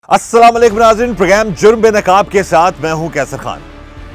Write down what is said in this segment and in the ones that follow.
अस्सलाम वालेकुम नाज़रीन, प्रोग्राम जुर्म बेनकाब के साथ मैं हूं कैसर खान।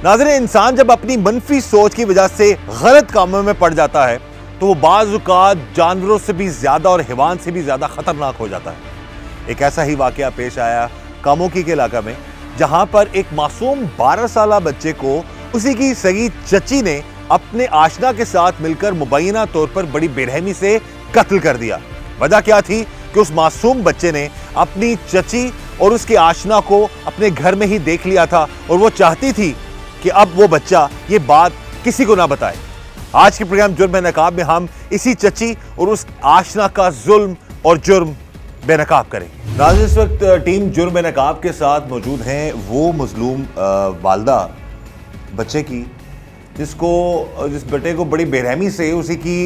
नाज़रीन, इंसान जब अपनी मनफी सोच की वजह से गलत कामों में पड़ जाता है तो वो बाज़ औक़ात जानवरों से भी ज़्यादा और हैवान से भी ज़्यादा ख़तरनाक हो जाता है। एक ऐसा ही वाक़या पेश आया कामोकी के इलाका में, जहां पर एक मासूम 12 साला बच्चे को उसी की सगी चची ने अपने आशना के साथ मिलकर मुबैना तौर पर बड़ी बेरहमी से कत्ल कर दिया। वजह क्या थी कि उस मासूम बच्चे ने अपनी चची और उसके आशना को अपने घर में ही देख लिया था और वो चाहती थी कि अब वो बच्चा ये बात किसी को ना बताए। आज के प्रोग्राम जुर्म बेनकाब में हम इसी चची और उस आशना का जुल्म और जुर्म बेनकाब करें। नाज़रीन, इस वक्त टीम जुर्म बेनकाब के साथ मौजूद हैं वो मजलूम वालदा बच्चे की, जिस बेटे को बड़ी बेरहमी से उसी की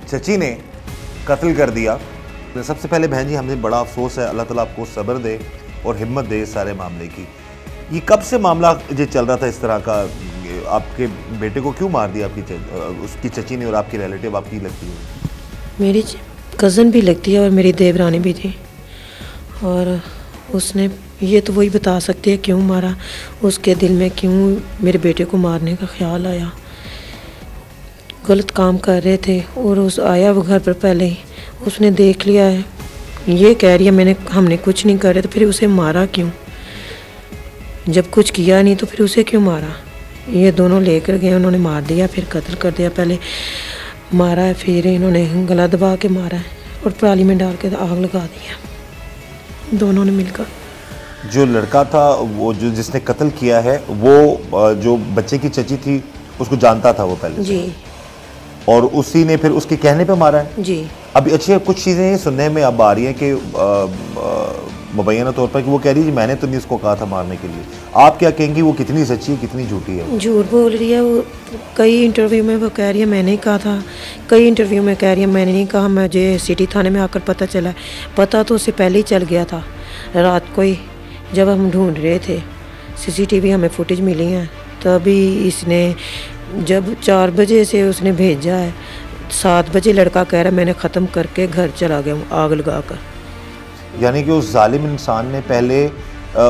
चची ने कत्ल कर दिया। तो सबसे पहले बहन जी, हमें बड़ा अफसोस है, अल्लाह ताला आपको सब्र दे और हिम्मत दे इस सारे मामले की। ये कब से मामला जो चल रहा था इस तरह का? आपके बेटे को क्यों मार दिया उसकी चची ने? और आपकी रिलेटिव आपकी लगती है? मेरी कज़न भी लगती है और मेरी देवरानी भी थी, और उसने ये तो वही बता सकती है क्यों मारा, उसके दिल में क्यों मेरे बेटे को मारने का ख्याल आया। गलत काम कर रहे थे और उस आया वो घर पर पहले ही, उसने देख लिया है, ये कह रही है हमने कुछ नहीं करे, तो फिर उसे मारा क्यों? जब कुछ किया नहीं तो फिर उसे क्यों मारा? ये दोनों लेकर गए, उन्होंने मार दिया, फिर कत्ल कर दिया। पहले मारा है, फिर इन्होंने गला दबा के मारा है और पराली में डाल के आग लगा दिया दोनों ने मिलकर। जो लड़का था वो जिसने कत्ल किया है, वो जो बच्चे की चची थी उसको जानता था वो पहले जी, और उसी ने फिर उसके कहने पे मारा है जी। अभी अच्छी कुछ चीज़ें सुनने में अब आ रही हैं कि मुबैना तौर पर कि वो कह रही है मैंने तो नहीं उसको कहा था मारने के लिए। आप क्या कहेंगी, वो कितनी सच्ची है कितनी झूठी है? झूठ बोल रही है वो। कई इंटरव्यू में वो कह रही है मैंने ही कहा था, कई इंटरव्यू में कह रही है मैंने नहीं कहा, मुझे सिटी थाने में आकर पता चला। पता तो उससे पहले ही चल गया था, रात को ही जब हम ढूंढ रहे थे, CCTV हमें फुटेज मिली हैं, तभी इसने जब 4 बजे से उसने भेजा है, 7 बजे लड़का कह रहा है मैंने ख़त्म करके घर चला गया हूँ आग लगा कर। यानी कि उस जालिम इंसान ने पहले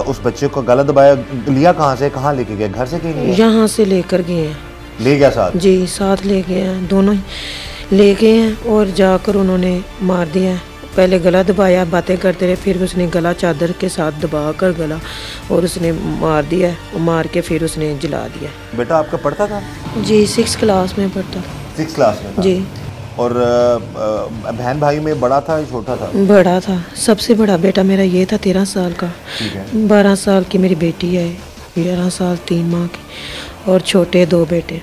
उस बच्चे को गला दबाया। लिया कहाँ से, कहाँ लेके गया? घर से कहीं? यहाँ से लेकर गए हैं। ले गया साथ? जी, साथ ले गए हैं, दोनों ही ले गए हैं और जाकर उन्होंने मार दिया है। पहले गला दबाया, बातें करते रहे, फिर उसने गला चादर के साथ दबा कर गला और उसने मार दिया, मार के फिर उसने जला दिया। बेटा आपका पढ़ता था? जी, 6 क्लास में पढ़ता था। 6 क्लास में था? जी। और बहन भाई में बड़ा था या छोटा था? बड़ा था, सबसे बड़ा बेटा मेरा ये था 13 साल का। 12 साल की मेरी बेटी है, 11 साल 3 माह की, और छोटे 2 बेटे,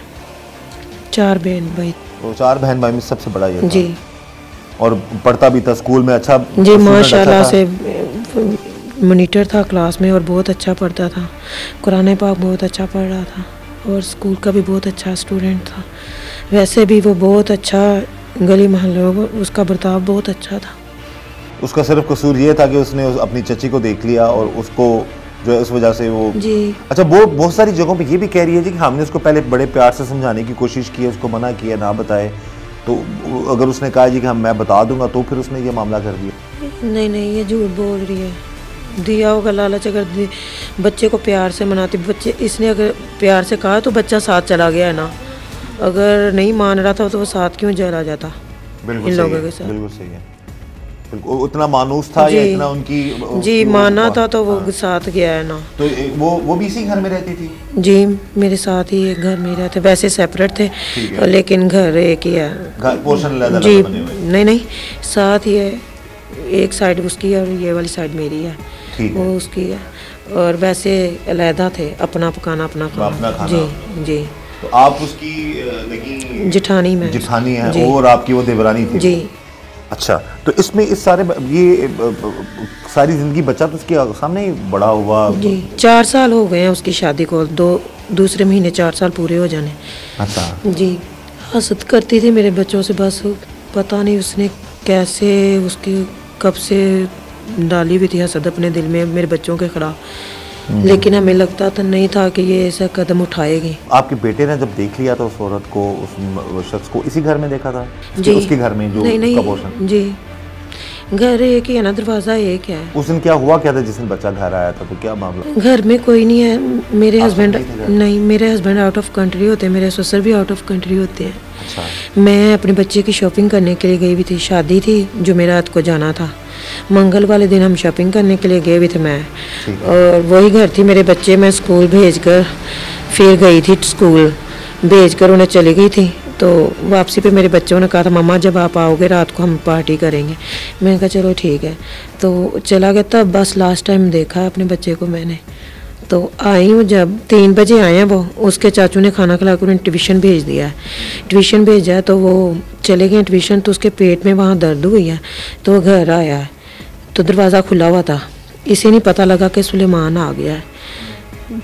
4 बहन भाई। तो 4 बहन भाई में सबसे बड़ा ये था? जी। और पढ़ता भी था स्कूल में? अच्छा जी, माशाल्लाह से मॉनिटर था क्लास में और बहुत अच्छा पढ़ता था, कुरान पाक बहुत अच्छा पढ़ रहा था और स्कूल का भी बहुत अच्छा स्टूडेंट था। वैसे भी वो बहुत अच्छा, गली मोहल्लों में उसका बर्ताव बहुत अच्छा था। उसका सिर्फ कसूर ये था कि उसने अपनी चची को देख लिया और उसको जो है उस वजह से वो। जी। अच्छा, वो बहुत सारी जगहों पे ये भी कह रही है जी कि हमने उसको पहले बड़े प्यार से समझाने की कोशिश की है, उसको मना किया ना बताए, तो अगर उसने कहा जी कि मैं बता दूंगा तो फिर उसने ये मामला कर दिया। नहीं, ये झूठ बोल रही है। दिया होगा लालच, अगर बच्चे को प्यार से मनाती, बच्चे इसने अगर प्यार से कहा तो बच्चा साथ चला गया है ना, अगर नहीं मान रहा था तो वो साथ क्यों चला जाता इन लोगों के साथ? बिल्कुल सही है, बिल्कुल। उतना मानूस था या इतना उनकी? जी, माना था तो वो साथ गया है ना। तो वो भी इसी घर में रहती थी? जी, मेरे साथ ही एक घर में रहते, वैसे सेपरेट थे लेकिन घर एक ही है। पोर्शन अलग जी, बने हुए? नहीं, साथ ही है, एक साइड उसकी है और ये वाली साइड मेरी है, वो उसकी है। और वैसे अलहदा थे, अपना पकाना अपना खाना। जी। तो आप उसकी लगी जिठानी में? जिठानी है और आपकी वो देवरानी थी? जी। अच्छा, तो इसमें इस सारे ये सारी जिंदगी बच्चा तो उसके सामने ही बड़ा हुआ? जी, 4 साल हो गए हैं उसकी शादी को, दूसरे महीने 4 साल पूरे हो जाने। अच्छा जी। हसद करती थी मेरे बच्चों से, बस पता नहीं उसने कैसे, उसकी कब से डाली हुई थी हसद अपने दिल में मेरे बच्चों के खिलाफ, लेकिन हमें लगता था नहीं था कि ये ऐसा कदम उठाएगी। आपके बेटे ने जब देख लिया था उस औरत को, उस शख्स को, इसी घर में देखा था? जी। उसके घर में जो नहीं, पोर्शन? जी, घर एक ही है ना, दरवाज़ा एक है। उस दिन क्या हुआ क्या था जिस दिन बच्चा घर आया था, तो क्या मामला? घर में कोई नहीं है, मेरे हस्बैंड नहीं, मेरे हस्बैंड आउट ऑफ कंट्री होते हैं, मेरे ससुर भी आउट ऑफ कंट्री होते हैं। अच्छा। मैं अपने बच्चे की शॉपिंग करने के लिए गई हुई थी, शादी थी जुमेरात को जाना था, मंगल वाले दिन हम शॉपिंग करने के लिए गए हुए थे मैं, और वही घर थी। मेरे बच्चे मैं स्कूल भेज कर फिर गई थी, स्कूल भेज कर उन्हें चली गई थी। तो वापसी पे मेरे बच्चों ने कहा था मम्मा जब आप आओगे रात को हम पार्टी करेंगे। मैंने कहा चलो ठीक है, तो चला गया। तब बस लास्ट टाइम देखा अपने बच्चे को मैंने। तो आई हूँ जब 3 बजे आए हैं वो, उसके चाचू ने खाना खिला कर उन्हें ट्यूशन भेज दिया है। ट्यूशन भेजा है तो वो चले गए ट्यूशन, तो उसके पेट में वहाँ दर्द हुई है, तो वो घर आया है तो दरवाज़ा खुला हुआ था, इसे नहीं पता लगा कि सुलेमान आ गया है।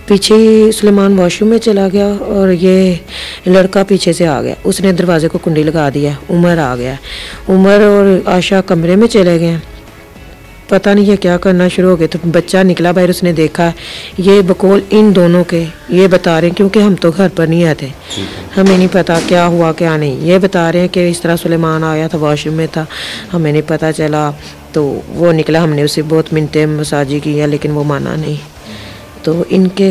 पीछे ही सुलेमान वॉशरूम में चला गया और ये लड़का पीछे से आ गया, उसने दरवाजे को कुंडी लगा दिया। उमर आ गया, उमर और आशा कमरे में चले गए, पता नहीं ये क्या करना शुरू हो गए। तो बच्चा निकला बाहर, उसने देखा ये बकौल इन दोनों के ये बता रहे हैं, क्योंकि हम तो घर पर नहीं आए थे, हमें नहीं पता क्या हुआ क्या नहीं। ये बता रहे हैं कि इस तरह सुलेमान आया था, वॉशरूम में था, हमें नहीं पता चला। तो वो निकला, हमने उसे बहुत मिनटें मसाजी किया लेकिन वो माना नहीं। तो इनके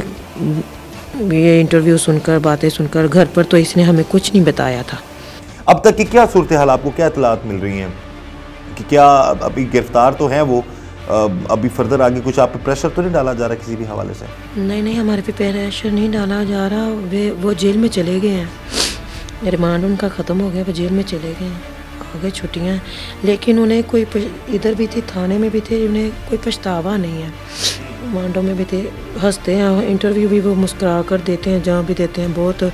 ये इंटरव्यू सुनकर, बातें सुनकर, घर पर तो इसने हमें कुछ नहीं बताया था। अब तक की क्या सूरत हाल, आपको क्या इतलात मिल रही हैं कि क्या अभी गिरफ्तार तो हैं वो, अभी फर्दर आगे कुछ आप पे प्रेशर तो नहीं डाला जा रहा किसी भी हवाले से? नहीं, हमारे पे प्रेशर नहीं डाला जा रहा। वो जेल में चले गए हैं, रिमांड उनका ख़त्म हो गया, वो जेल में चले गए हैं, हो गई छुट्टियाँ। लेकिन उन्हें कोई, इधर भी थे, थाने में भी थे, उन्हें कोई पछतावा नहीं है। मांडो में भी थे, हंसते हैं, इंटरव्यू भी वो मुस्कुरा कर देते हैं, जहाँ भी देते हैं बहुत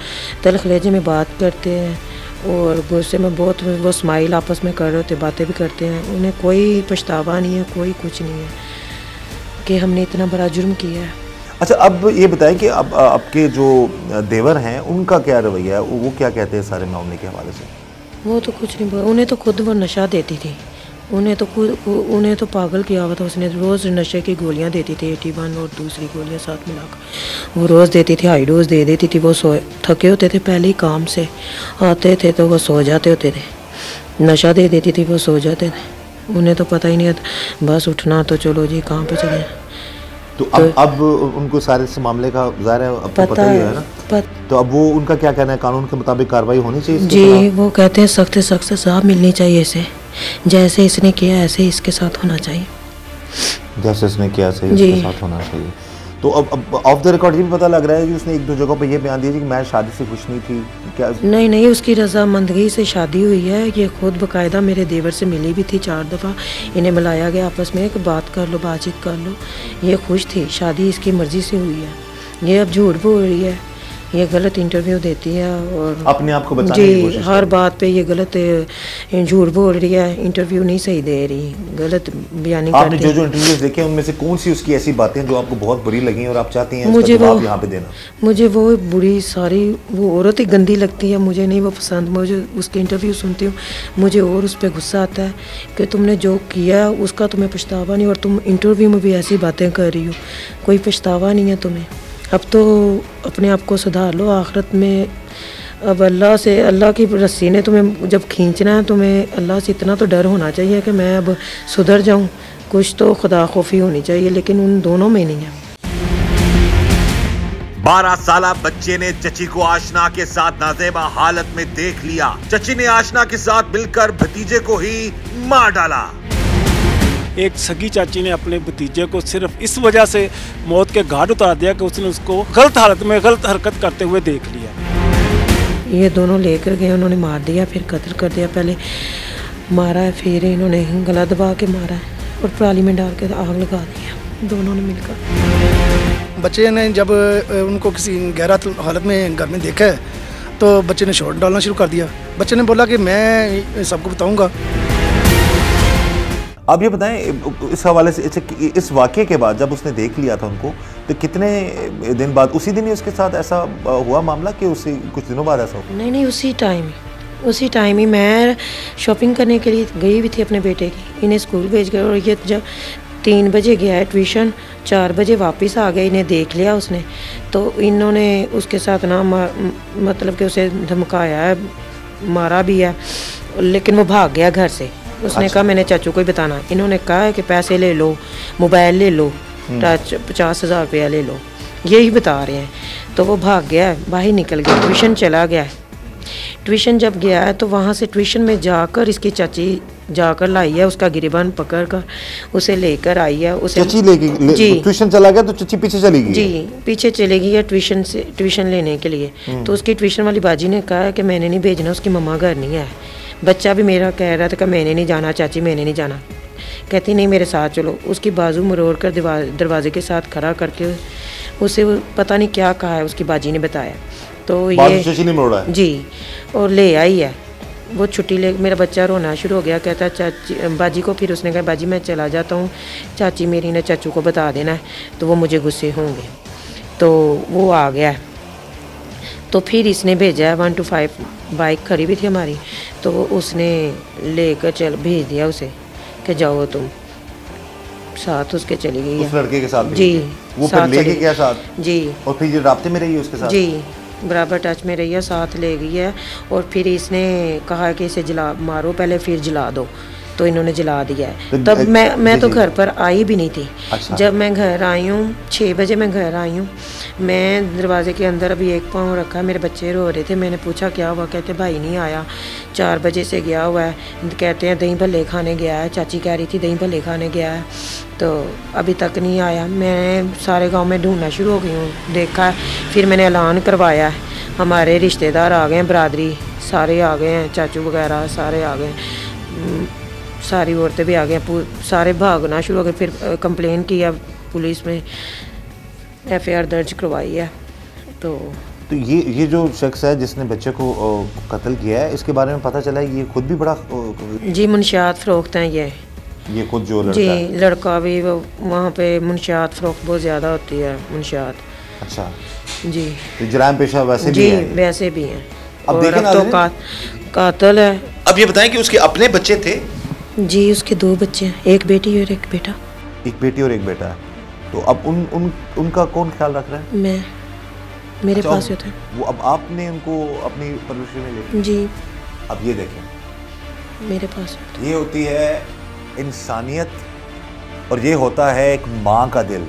तल्ख लहजे में बात करते हैं, और गुस्से में बहुत वो स्माइल आपस में कर रहे होते, बातें भी करते हैं। उन्हें कोई पछतावा नहीं है, कोई कुछ नहीं है कि हमने इतना बड़ा जुर्म किया है। अच्छा, अब ये बताएं कि अब आपके जो देवर हैं उनका क्या रवैया है, वो क्या कहते हैं सारे मामले के हवाले से? वो तो कुछ नहीं, उन्हें तो खुद वो नशा देती थी, उन्हें तो पागल किया हुआ था उसने। रोज़ नशे की गोलियां देती थी, 81 और दूसरी गोलियां साथ मिलाकर वो रोज़ देती थी, हाई डोज दे देती थी। वो थके होते थे पहले ही काम से, आते थे तो वो सो जाते होते थे, नशा दे देती थी, वो सो जाते थे, उन्हें तो पता ही नहीं था, बस उठना तो चलो जी काम पे चले। तो अब उनको सारे इस मामले का ज़ाहिर है अब पता ही है ना, तो अब वो उनका क्या कहना है, कानून के मुताबिक कार्रवाई होनी चाहिए जी? वो कहते हैं सख्त से सख्त सज़ा मिलनी चाहिए इसे, जैसे इसने किया ऐसे इसके साथ होना चाहिए, जैसे इसने किया ऐसे इसके साथ होना चाहिए। तो अब ऑफ द रिकॉर्ड ये भी पता लग रहा है कि उसने 1-2 जगहों पे ये बयान दिया कि मैं शादी से खुश नहीं थी, क्या? नहीं, उसकी रजामंदगी से शादी हुई है। ये खुद बाकायदा मेरे देवर से मिली भी थी 4 दफ़ा, इन्हें मिलाया गया आपस में कि बात कर लो, बातचीत कर लो। ये खुश थी, शादी इसकी मर्ज़ी से हुई है। ये अब झूठ बोल रही है, ये गलत इंटरव्यू देती है और अपने आप को बचाने की कोशिश हर बात पे ये गलत झूठ बोल रही है, इंटरव्यू नहीं सही दे रही, गलत बयानी करती है। आपने जो इंटरव्यूज देखे उनमें से कौन सी उसकी ऐसी बातें जो आपको बहुत बुरी लगी और आप चाहती हैं मुझे इसका जवाब यहाँ पे देना? मुझे वो बुरी सारी वो औरत ही गंदी लगती है, मुझे नहीं वो पसंद। मुझे उसके इंटरव्यू सुनती हूँ, मुझे और उस पर गुस्सा आता है कि तुमने जो किया उसका तुम्हें पछतावा नहीं, और तुम इंटरव्यू में भी ऐसी बातें कर रही हो, कोई पछतावा नहीं है तुम्हें। अब तो अपने आप को सुधार लो, आखिरत में अब अल्लाह की रस्सी ने तुम्हें जब खींचना है, तुम्हें अल्लाह से इतना तो डर होना चाहिए कि मैं अब सुधर जाऊं, कुछ तो खुदा खौफी होनी चाहिए, लेकिन उन दोनों में नहीं है। 12 साला बच्चे ने चची को आशना के साथ नाजेबा हालत में देख लिया। चची ने आशना के साथ मिलकर भतीजे को ही मार डाला। एक सगी चाची ने अपने भतीजे को सिर्फ इस वजह से मौत के घाट उतार दिया कि उसने उसको गलत हालत में गलत हरकत करते हुए देख लिया। ये दोनों लेकर गए, उन्होंने मार दिया, फिर कत्ल कर दिया। पहले मारा है, फिर इन्होंने गला दबा के मारा है और पराली में डाल के आग लगा दिया, दोनों ने मिलकर। बच्चे ने जब उनको किसी गैर हालत में घर में देखा तो बच्चे ने शॉट डालना शुरू कर दिया। बच्चे ने बोला कि मैं सबको बताऊंगा। आप ये बताएं इस हवाले से, इस वाक़े के बाद जब उसने देख लिया था उनको, तो कितने दिन बाद, उसी दिन ही उसके साथ ऐसा हुआ मामला कि उसी कुछ दिनों बाद ऐसा हुआ? नहीं, उसी टाइम ही मैं शॉपिंग करने के लिए गई भी थी अपने बेटे की, इन्हें स्कूल भेज कर, और ये जब 3 बजे गया है ट्यूशन, 4 बजे वापस आ गए, इन्हें देख लिया उसने, तो इन्होंने उसके साथ ना मतलब कि उसे धमकाया है, मारा भी है, लेकिन वो भाग गया घर से। उसने कहा मैंने चाचू को ही बताना। इन्होंने कहा है कि पैसे ले लो, मोबाइल ले लो, 50,000 रुपया ले लो, यही बता रहे हैं। तो वो भाग गया, बाहर निकल गया, ट्यूशन चला गया। ट्यूशन जब गया है तो वहाँ से ट्यूशन में जाकर इसकी चाची जाकर लाई है, उसका गिरबान पकड़ कर उसे लेकर आई है। उसे चाची जी ट्यूशन चला गया तो चाची पीछे चली गई? जी पीछे चली गई है ट्यूशन लेने के लिए। तो उसकी ट्यूशन वाली बाजी ने कहा कि मैंने नहीं भेजना, उसकी मम्मा घर नहीं है। बच्चा भी मेरा कह रहा था कि मैंने नहीं जाना चाची, मैंने नहीं जाना। कहती नहीं मेरे साथ चलो। उसकी बाजू मरोड़ कर दरवाजे के साथ खड़ा करके उसे पता नहीं क्या कहा है, उसकी बाजी ने बताया। तो ये चाची ने मोड़ा है? जी, और ले आई है। वो छुट्टी ले, मेरा बच्चा रोना शुरू हो गया, कहता चाची बाजी को। फिर उसने कहा बाजी मैं चला जाता हूँ, चाची मेरी ने चाचू को बता देना है तो वो मुझे गुस्से होंगे। तो वो आ गया। तो फिर इसने भेजा है 125 बाइक खड़ी भी थी हमारी, तो उसने लेकर भेज दिया उसे कि जाओ तुम। साथ उसके चली गई है, उस लड़के के साथ? जी, वो फिर लेके गया साथ? जी। और फिर ये राब्ते में रही है उसके साथ? जी, बराबर टच में रही है, साथ ले गई है। और फिर इसने कहा कि इसे जला मारो पहले फिर जला दो, तो इन्होंने जला दिया है। तो तब मैं तो घर पर आई भी नहीं थी। अच्छा। जब मैं घर आई हूँ 6 बजे मैं घर आई हूँ, मैं दरवाजे के अंदर अभी एक पाँव रखा, मेरे बच्चे रो रहे थे। मैंने पूछा क्या हुआ, कहते भाई नहीं आया, 4 बजे से गया हुआ है। कहते हैं दही भल्ले खाने गया है, चाची कह रही थी दही भल्ले खाने गया है, तो अभी तक नहीं आया। मैं सारे गांव में ढूंढना शुरू हो गई हूँ, देखा। फिर मैंने ऐलान करवाया, हमारे रिश्तेदार आ गए हैं, बरादरी सारे आ गए हैं, चाचू वगैरह सारे आ गए, सारी औरतें भी आ गए, सारे भागना शुरू हो गए। फिर कंप्लेन किया पुलिस में, FIR दर्ज करवाई है। तो ये जो शख्स है जिसने बच्चे को कत्ल किया है, इसके बारे में पता चला है ये खुद भी बड़ा जी मुनशियात फरोख्त हैं ये खुद जो लड़का जी है। लड़का भी वहाँ पे मुनशियात फरोख्त बहुत ज़्यादा होती है, मुनशियात। अच्छा जी, तो जराइम पेशा वैसे भी है? वैसे भी हैं। अब और अब तो कातिल है। अब ये बताएं कि उसके अपने बच्चे थे? जी, उसके 2 बच्चे हैं, एक बेटी और एक बेटा। एक बेटी और एक बेटा है। तो अब उनका कौन ख्याल रख रहा है? मैं, मेरे अच्छा, पास होता है वो। अब आपने उनको अपनी परवरिश में ले? जी। अब ये देखें, मेरे पास होता है। ये होती है इंसानियत और ये होता है एक माँ का दिल।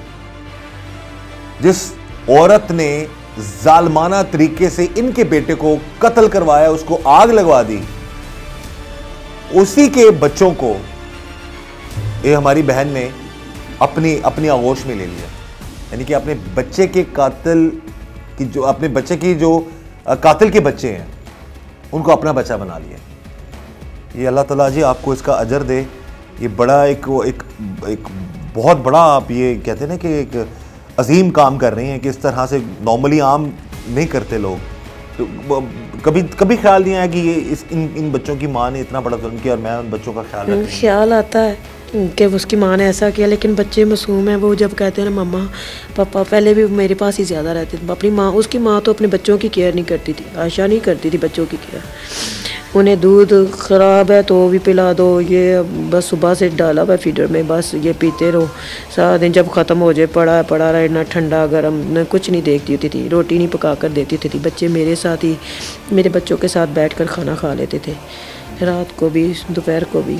जिस औरत ने जालमाना तरीके से इनके बेटे को कत्ल करवाया, उसको आग लगवा दी, उसी के बच्चों को ये हमारी बहन ने अपनी आगोश में ले लिया। यानी कि अपने बच्चे के कातिल की जो अपने बच्चे की जो कातिल के बच्चे हैं उनको अपना बच्चा बना लिया। ये अल्लाह ताला जी आपको इसका अजर दे। ये बड़ा एक बहुत बड़ा, आप ये कहते हैं ना कि एक अजीम काम कर रही हैं कि इस तरह से नॉर्मली आम नहीं करते लोग। तो कभी ख्याल नहीं आया कि ये इन बच्चों की माँ ने इतना बड़ा जुल्म किया और मैं उन बच्चों का ख्याल आता है कि उसकी माँ ने ऐसा किया, लेकिन बच्चे मासूम हैं। वो जब कहते हैं ना मम्मा पापा, पहले भी मेरे पास ही ज़्यादा रहते थे। अपनी माँ, उसकी माँ तो अपने बच्चों की केयर नहीं करती थी, आशा नहीं करती थी बच्चों की केयर। उन्हें दूध ख़राब है तो भी पिला दो, ये बस सुबह से डाला हुआ फीडर में, बस ये पीते रहो सारा दिन। जब ख़त्म हो जाए पड़ा रहे, ना ठंडा गर्म न कुछ नहीं देखती होती थी, रोटी नहीं पका कर देती थी। बच्चे मेरे साथ ही, मेरे बच्चों के साथ बैठकर खाना खा लेते थे, रात को भी दोपहर को भी।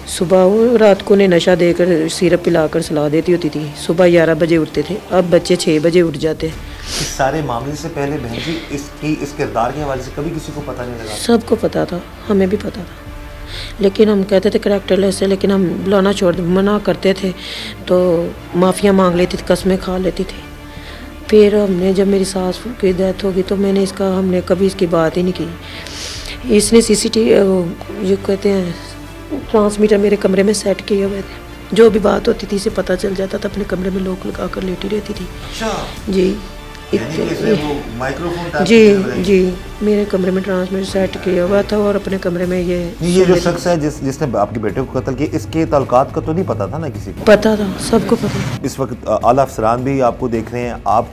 सुबह वो रात को उन्हें नशा देकर सिरप पिलाकर सुला देती होती थी। सुबह 11 बजे उठते थे, अब बच्चे 6 बजे उठ जाते। इस सारे मामले से पहले बहन जी इस किरदार के हवाले से कभी किसी को पता नहीं लगा? सबको पता था, हमें भी पता था, लेकिन हम कहते थे करैक्टरलेस है, लेकिन हम बुलाना मना करते थे तो माफ़िया मांग लेती थी, कस्में खा लेती थी। फिर हमने जब मेरी सास की डेथ होगी तो हमने कभी इसकी बात ही नहीं की। इसने CCTV जो कहते हैं ट्रांसमीटर मेरे कमरे में सेट किए हुए थे, जो भी बात होती थी इसे पता चल जाता था। अपने कमरे में लॉक लगा कर लेटी रहती थी। अच्छा जी, वो माइक्रोफोन जी, मेरे कमरे में ट्रांसमीटर सेट किया हुआ था और अपने कमरे में ये जो शख्स है जिसने आपके बेटे को कत्ल किया, इसके ताल्लुकात का तो नहीं पता था ना किसी को? पता था, सबको पता। इस वक्त आला अफसरान भी आपको देख रहे हैं, आप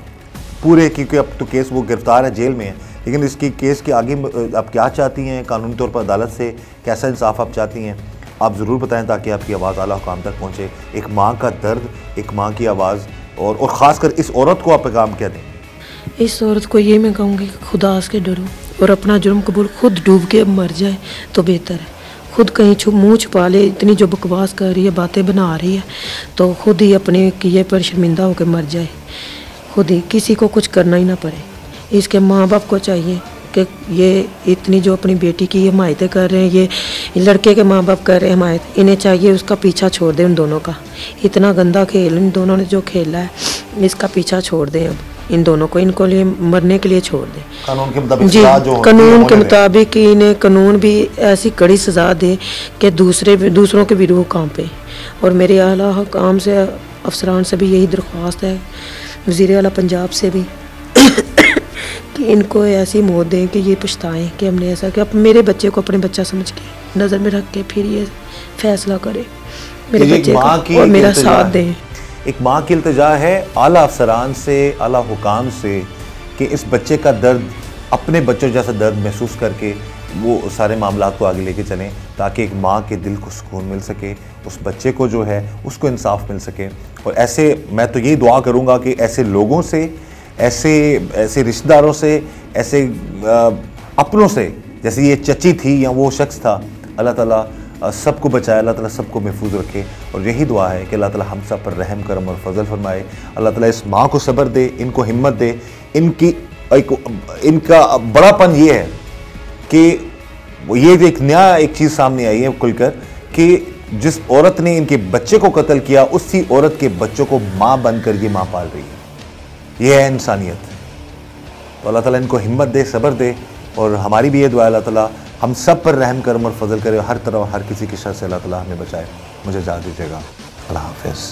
पूरे, क्योंकि अब तो केस वो गिरफ्तार है, जेल में है, लेकिन इसकी केस के आगे आप क्या चाहती हैं कानूनी तौर पर? अदालत से कैसा इंसाफ आप चाहती हैं? आप ज़रूर बताएं ताकि आपकी आवाज़ आला हुकाम तक पहुँचे। एक माँ का दर्द, एक माँ की आवाज़, और ख़ासकर इस औरत को आप पैगाम क्या दें? इस औरत को ये मैं कहूँगी कि खुदा से डरो और अपना जुर्म कबूल, खुद डूब के मर जाए तो बेहतर है। खुद कहीं मुंह छुपा ले, इतनी जो बकवास कर रही है, बातें बना रही है, तो खुद ही अपने किए पर शर्मिंदा होकर मर जाए, खुद ही, किसी को कुछ करना ही ना पड़े। इसके माँ बाप को चाहिए कि ये इतनी जो अपनी बेटी की हिमायतें कर रहे हैं, ये लड़के के माँ बाप कर रहे हैं हिमायत, इन्हें चाहिए उसका पीछा छोड़ दें उन दोनों का। इतना गंदा खेल इन दोनों ने जो खेला है, इसका पीछा छोड़ दें अब इन दोनों को, इनको लिए मरने के लिए छोड़ दें कानून के मुताबिक। जी, कानून के मुताबिक इन्हें कानून भी ऐसी कड़ी सज़ा दे कि दूसरों के भी रूह कांपे। और मेरे आला हुकाम से, अफसरान से भी यही दरख्वास्त है, वज़ीर आला पंजाब से भी कि इनको ऐसी मौत दें कि ये पछताएं कि हमने ऐसा कि मेरे बच्चे को अपने बच्चा समझ के नज़र में रख के फिर ये फैसला करें मेरे बच्चे का और मेरा साथ दें। एक माँ की इल्तिजा है आला अफसरान से, आला हुकाम से, कि इस बच्चे का दर्द, अपने बच्चों जैसा दर्द महसूस करके वो सारे मामलात को आगे लेके चलें, ताकि एक माँ के दिल को सुकून मिल सके, उस बच्चे को जो है उसको इंसाफ मिल सके। और ऐसे मैं तो यही दुआ करूँगा कि ऐसे लोगों से, ऐसे रिश्तेदारों से, ऐसे अपनों से, जैसे ये चची थी या वो शख्स था, अल्लाह ताला सबको बचाए, अल्लाह ताला सबको महफूज रखे। और यही दुआ है कि अल्लाह ताला हम सब पर रहम करम और फजल फरमाए। अल्लाह ताला इस माँ को सब्र दे, इनको हिम्मत दे। इनका बड़ापन ये है कि ये एक नया एक चीज़ सामने आई है खुलकर कि जिस औरत ने इनके बच्चे को कत्ल किया, उसी औरत के बच्चों को माँ बनकर ये माँ पाल रही है। ये है इंसानियत। तो अल्लाह ताला इनको हिम्मत दे, सब्र दे। और हमारी भी ये दुआ अल्लाह ताला हम सब पर रहम करम और फजल करे, हर तरह हर किसी की शर से अल्लाह ताला हमें बचाए। मुझे इजाज़त दीजिएगा। अल्लाह हाफ़िज़।